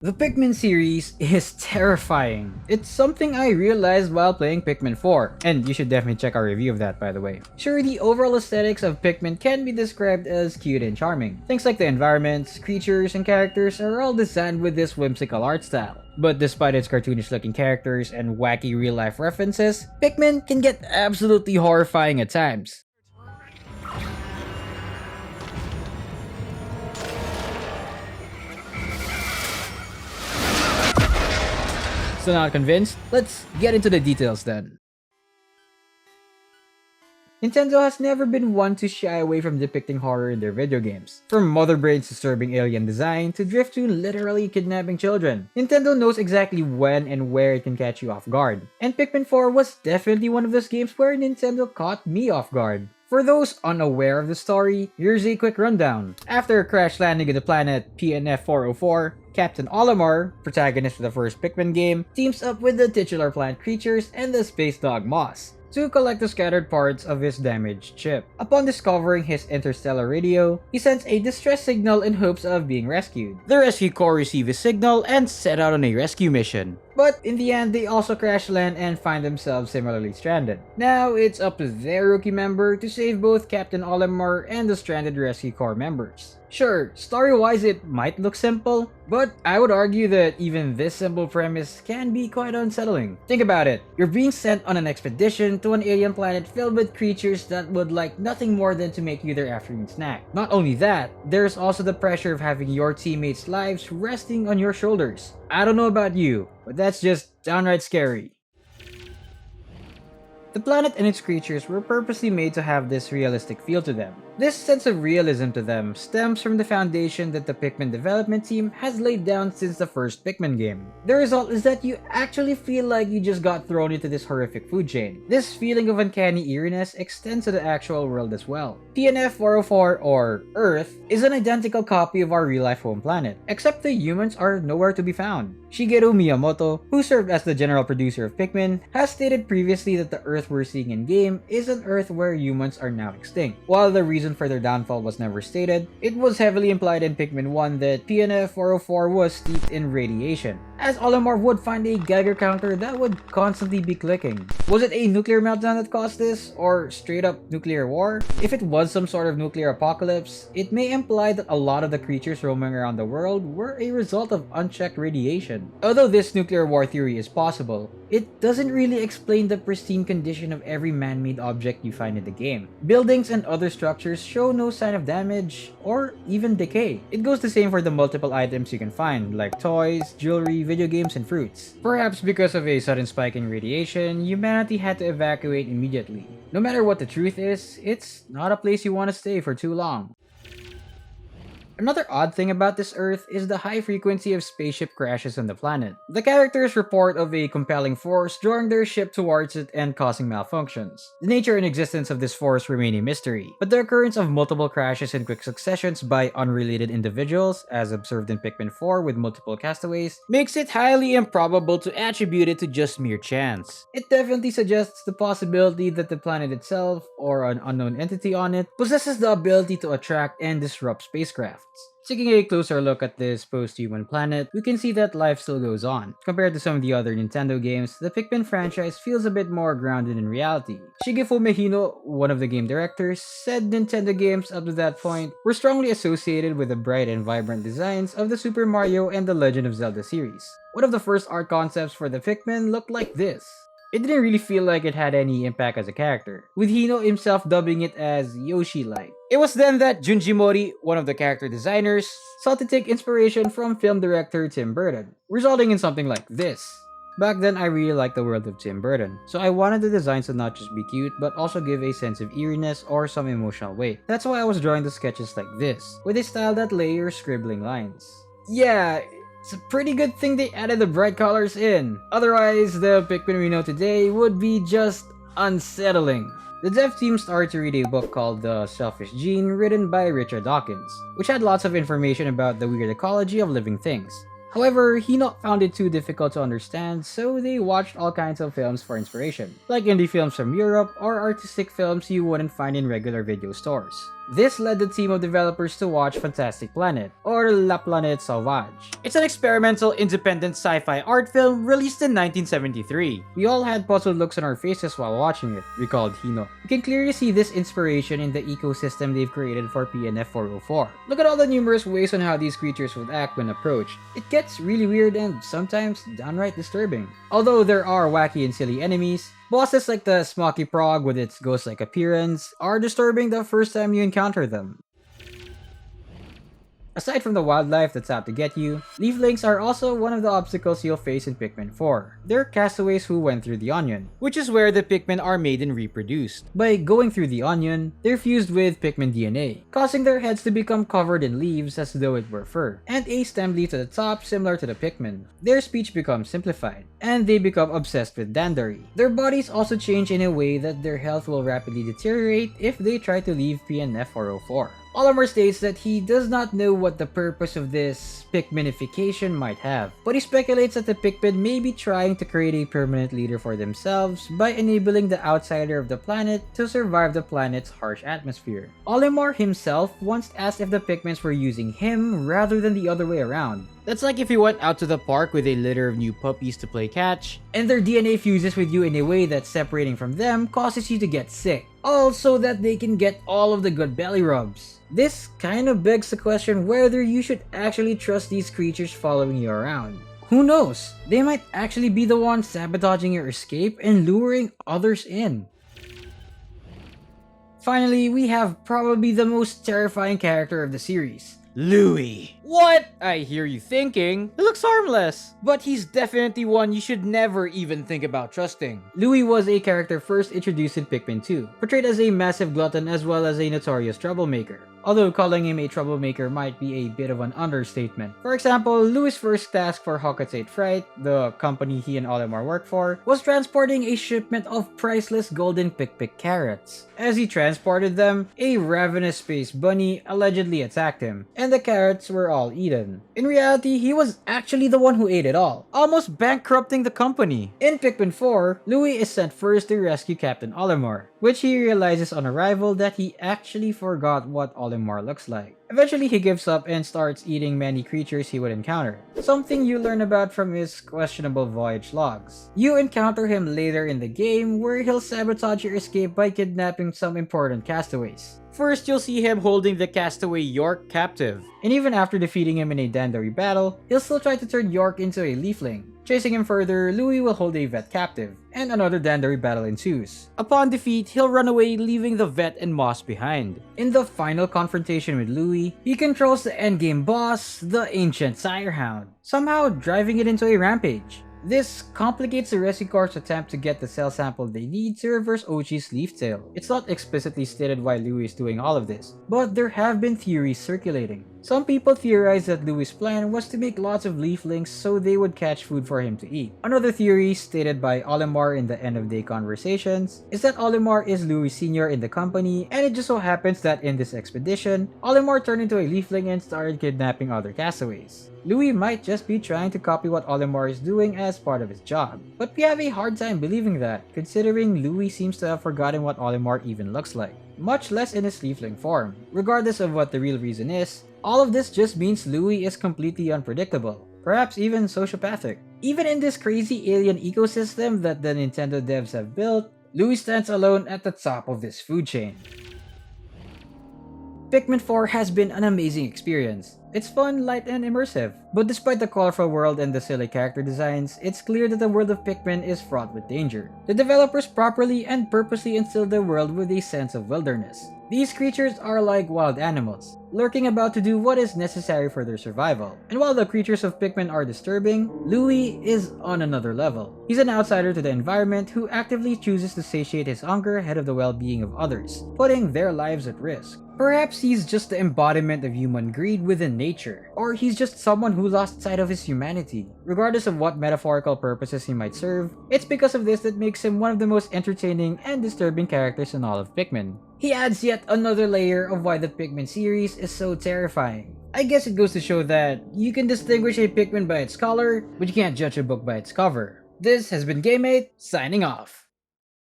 The Pikmin series is terrifying. It's something I realized while playing Pikmin 4, and you should definitely check our review of that, by the way. Sure, the overall aesthetics of Pikmin can be described as cute and charming. Things like the environments, creatures, and characters are all designed with this whimsical art style. But despite its cartoonish looking characters and wacky real life references, Pikmin can get absolutely horrifying at times. So not convinced? Let's get into the details then. Nintendo has never been one to shy away from depicting horror in their video games. From Mother Brain's disturbing alien design to Driftwood literally kidnapping children, Nintendo knows exactly when and where it can catch you off guard. And Pikmin 4 was definitely one of those games where Nintendo caught me off guard. For those unaware of the story, here's a quick rundown. After crash landing on the planet PNF 404, Captain Olimar, protagonist of the first Pikmin game, teams up with the titular plant creatures and the space dog Moss to collect the scattered parts of his damaged ship. Upon discovering his interstellar radio, he sends a distress signal in hopes of being rescued. The rescue corps receive his signal and set out on a rescue mission. But in the end, they also crash land and find themselves similarly stranded. Now, it's up to their rookie member to save both Captain Olimar and the stranded rescue corps members. Sure, story-wise it might look simple, but I would argue that even this simple premise can be quite unsettling. Think about it, you're being sent on an expedition to an alien planet filled with creatures that would like nothing more than to make you their afternoon snack. Not only that, there's also the pressure of having your teammates' lives resting on your shoulders. I don't know about you, but that's just downright scary. The planet and its creatures were purposely made to have this realistic feel to them. This sense of realism to them stems from the foundation that the Pikmin development team has laid down since the first Pikmin game. The result is that you actually feel like you just got thrown into this horrific food chain. This feeling of uncanny eeriness extends to the actual world as well. PNF 404, or Earth, is an identical copy of our real-life home planet, except the humans are nowhere to be found. Shigeru Miyamoto, who served as the general producer of Pikmin, has stated previously that the Earth we're seeing in-game is an Earth where humans are now extinct. While the reason for their downfall was never stated, it was heavily implied in Pikmin 1 that PNF 404 was steeped in radiation, as Olimar would find a Geiger counter that would constantly be clicking. Was it a nuclear meltdown that caused this, or straight up nuclear war? If it was some sort of nuclear apocalypse, it may imply that a lot of the creatures roaming around the world were a result of unchecked radiation. Although this nuclear war theory is possible, it doesn't really explain the pristine condition of every man-made object you find in the game. Buildings and other structures show no sign of damage or even decay. It goes the same for the multiple items you can find, like toys, jewelry, video games, and fruits. Perhaps because of a sudden spike in radiation, humanity had to evacuate immediately. No matter what the truth is, it's not a place you want to stay for too long. Another odd thing about this Earth is the high frequency of spaceship crashes on the planet. The characters report of a compelling force drawing their ship towards it and causing malfunctions. The nature and existence of this force remain a mystery, but the occurrence of multiple crashes in quick successions by unrelated individuals, as observed in Pikmin 4 with multiple castaways, makes it highly improbable to attribute it to just mere chance. It definitely suggests the possibility that the planet itself, or an unknown entity on it, possesses the ability to attract and disrupt spacecraft. Taking a closer look at this post-human planet, we can see that life still goes on. Compared to some of the other Nintendo games, the Pikmin franchise feels a bit more grounded in reality. Shigeru Hino, one of the game directors, said Nintendo games up to that point were strongly associated with the bright and vibrant designs of the Super Mario and the Legend of Zelda series. One of the first art concepts for the Pikmin looked like this. It didn't really feel like it had any impact as a character, with Hino himself dubbing it as Yoshi-like. It was then that Junji Mori, one of the character designers, sought to take inspiration from film director Tim Burton, resulting in something like this. Back then, I really liked the world of Tim Burton, so I wanted the designs to not just be cute, but also give a sense of eeriness or some emotional weight. That's why I was drawing the sketches like this, with a style that layers scribbling lines. Yeah, it's a pretty good thing they added the bright colors in. Otherwise, the Pikmin we know today would be just unsettling. The dev team started to read a book called The Selfish Gene, written by Richard Dawkins, which had lots of information about the weird ecology of living things. However, he not found it too difficult to understand, so they watched all kinds of films for inspiration, like indie films from Europe or artistic films you wouldn't find in regular video stores. This led the team of developers to watch Fantastic Planet, or La Planète Sauvage. It's an experimental independent sci-fi art film released in 1973. We all had puzzled looks on our faces while watching it, recalled Hino. You can clearly see this inspiration in the ecosystem they've created for PNF 404. Look at all the numerous ways on how these creatures would act when approached. It gets really weird and sometimes downright disturbing. Although there are wacky and silly enemies, bosses like the Smoky Prog with its ghost-like appearance are disturbing the first time you encounter them. Aside from the wildlife that's out to get you, Leaflings are also one of the obstacles you'll face in Pikmin 4. They're castaways who went through the onion, which is where the Pikmin are made and reproduced. By going through the onion, they're fused with Pikmin DNA, causing their heads to become covered in leaves as though it were fur, and a stem leaf to the top similar to the Pikmin. Their speech becomes simplified, and they become obsessed with Dandary. Their bodies also change in a way that their health will rapidly deteriorate if they try to leave PNF 404. Olimar states that he does not know what the purpose of this Pikminification might have, but he speculates that the Pikmin may be trying to create a permanent leader for themselves by enabling the outsider of the planet to survive the planet's harsh atmosphere. Olimar himself once asked if the Pikmins were using him rather than the other way around. That's like if you went out to the park with a litter of new puppies to play catch, and their DNA fuses with you in a way that separating from them causes you to get sick, all so that they can get all of the good belly rubs. This kind of begs the question whether you should actually trust these creatures following you around. Who knows? They might actually be the ones sabotaging your escape and luring others in. Finally, we have probably the most terrifying character of the series, Louie. What? I hear you thinking. He looks harmless, but he's definitely one you should never even think about trusting. Louie was a character first introduced in Pikmin 2, portrayed as a massive glutton as well as a notorious troublemaker. Although calling him a troublemaker might be a bit of an understatement. For example, Louie's first task for Hawkins 8 Fright, the company he and Olimar work for, was transporting a shipment of priceless golden Pikpik carrots. As he transported them, a ravenous space bunny allegedly attacked him, and the carrots were all eaten. In reality, he was actually the one who ate it all, almost bankrupting the company. In Pikmin 4, Louie is sent first to rescue Captain Olimar, which he realizes on arrival that he actually forgot what Olimar looks like. Eventually, he gives up and starts eating many creatures he would encounter, something you learn about from his questionable voyage logs. You encounter him later in the game where he'll sabotage your escape by kidnapping some important castaways. First, you'll see him holding the castaway York captive, and even after defeating him in a Dandary battle, he'll still try to turn York into a Leafling. Chasing him further, Louie will hold a vet captive, and another Dandary battle ensues. Upon defeat, he'll run away, leaving the vet and Moss behind. In the final confrontation with Louie, he controls the endgame boss, the Ancient Sirehound, somehow driving it into a rampage. This complicates the Rescue Corps' attempt to get the cell sample they need to reverse Ochi's leaf tail. It's not explicitly stated why Louie is doing all of this, but there have been theories circulating. Some people theorize that Louie's plan was to make lots of Leaflings so they would catch food for him to eat. Another theory, stated by Olimar in the end of day conversations, is that Olimar is Louie Sr. in the company, and it just so happens that in this expedition, Olimar turned into a Leafling and started kidnapping other castaways. Louie might just be trying to copy what Olimar is doing as part of his job, but we have a hard time believing that, considering Louie seems to have forgotten what Olimar even looks like, much less in his Leafling form. Regardless of what the real reason is, all of this just means Louie is completely unpredictable, perhaps even sociopathic. Even in this crazy alien ecosystem that the Nintendo devs have built, Louie stands alone at the top of this food chain. Pikmin 4 has been an amazing experience. It's fun, light, and immersive. But despite the colorful world and the silly character designs, it's clear that the world of Pikmin is fraught with danger. The developers properly and purposely instilled the world with a sense of wilderness. These creatures are like wild animals, lurking about to do what is necessary for their survival. And while the creatures of Pikmin are disturbing, Louie is on another level. He's an outsider to the environment who actively chooses to satiate his hunger ahead of the well-being of others, putting their lives at risk. Perhaps he's just the embodiment of human greed within nature, or he's just someone who lost sight of his humanity. Regardless of what metaphorical purposes he might serve, it's because of this that makes him one of the most entertaining and disturbing characters in all of Pikmin. He adds yet another layer of why the Pikmin series is so terrifying. I guess it goes to show that you can distinguish a Pikmin by its color, but you can't judge a book by its cover. This has been GameMate, signing off.